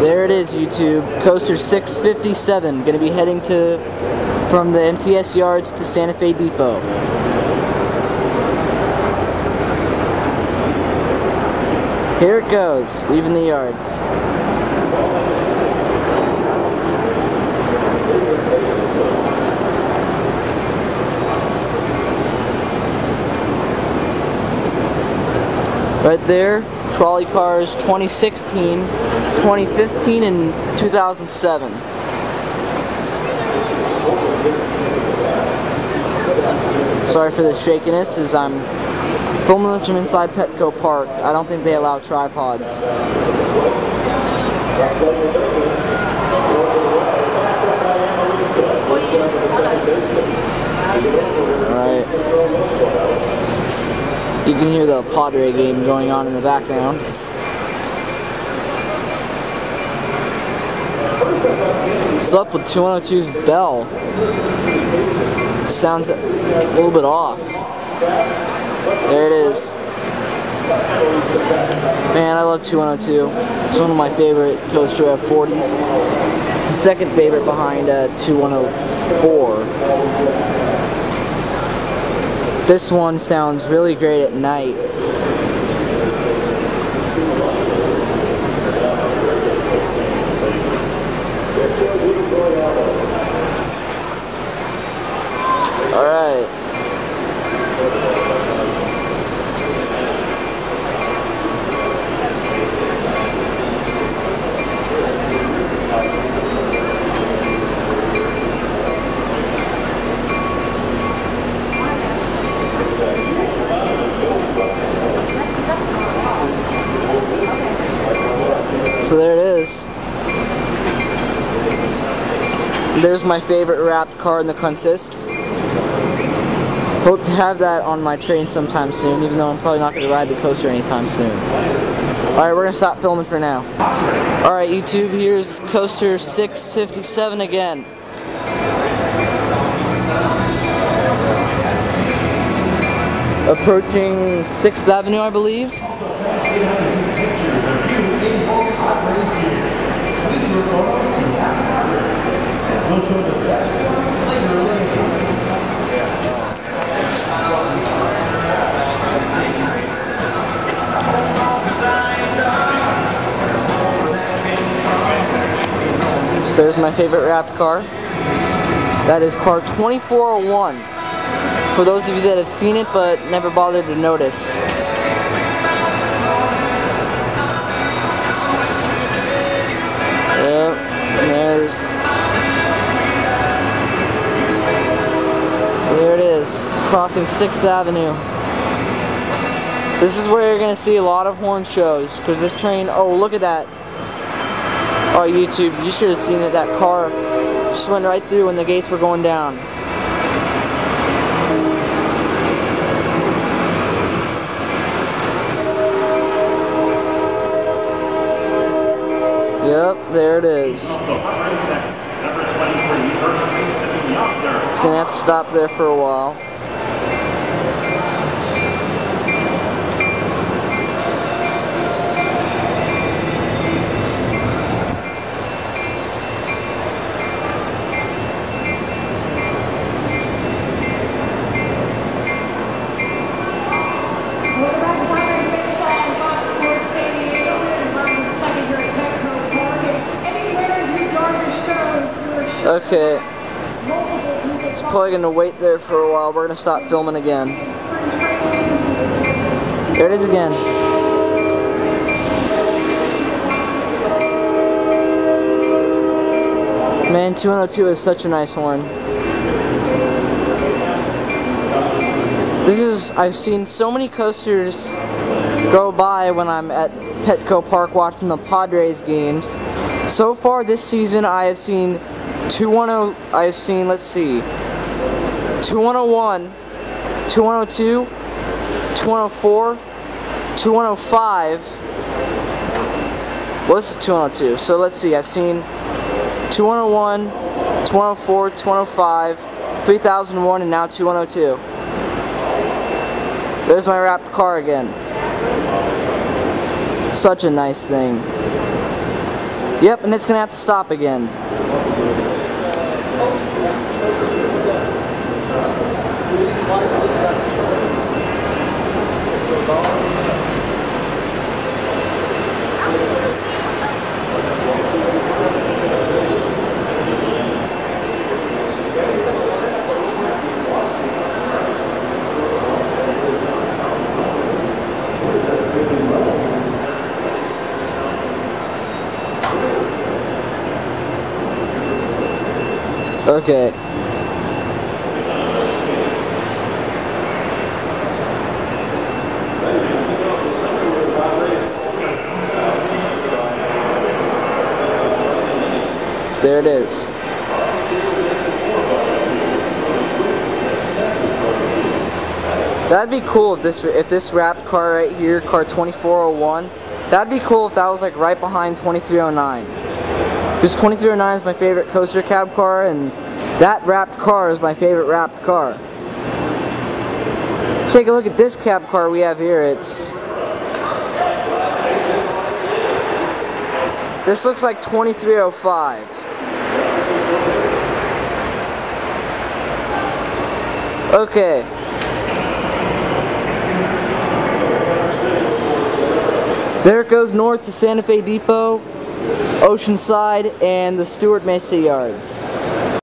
There it is, YouTube. Coaster 657, going to be heading from the MTS yards to Santa Fe Depot. Here it goes, leaving the yards. Right there, trolley cars 2016, 2015, and 2007. Sorry for the shakiness as I'm filming this from inside Petco Park. I don't think they allow tripods. Alright. You can hear the Padre game going on in the background. Slept with 202's bell. Sounds a little bit off. There it is. Man, I love 2102. It's one of my favorite coaster F40s. Second favorite behind 2104. This one sounds really great at night. Alright. So there it is. There's my favorite wrapped car in the consist. Hope to have that on my train sometime soon, even though I'm probably not going to ride the coaster anytime soon. Alright, we're going to stop filming for now. Alright, YouTube, here's coaster 657 again. Approaching 6th Avenue, I believe. So there's my favorite wrapped car. That is car 2401. For those of you that have seen it but never bothered to notice. Yep, and there it is, crossing 6th Avenue. This is where you're going to see a lot of horn shows, because this train, oh look at that. Oh YouTube, you should have seen it, that car just went right through when the gates were going down. Yep, there it is. It's gonna have to stop there for a while. Okay, it's probably going to wait there for a while. We're going to stop filming again. There it is again. Man, 2102 is such a nice horn. I've seen so many coasters go by when I'm at Petco Park watching the Padres games. So far this season I have seen 210, let's see, 2101, 2102, 2104, 2105, what's 2102? So let's see, I've seen 2101, 2104, 2105, 3001, and now 2102. There's my wrapped car again. Such a nice thing. Yep, and it's gonna have to stop again. Okay. There it is. That'd be cool if this wrapped car right here, car 2401, that'd be cool if that was like right behind 2309. Because 2309 is my favorite coaster cab car, and that wrapped car is my favorite wrapped car. Take a look at this cab car we have here. This looks like 2305. Okay. There it goes north to Santa Fe Depot, Oceanside, and the Stewart Mesa Yards.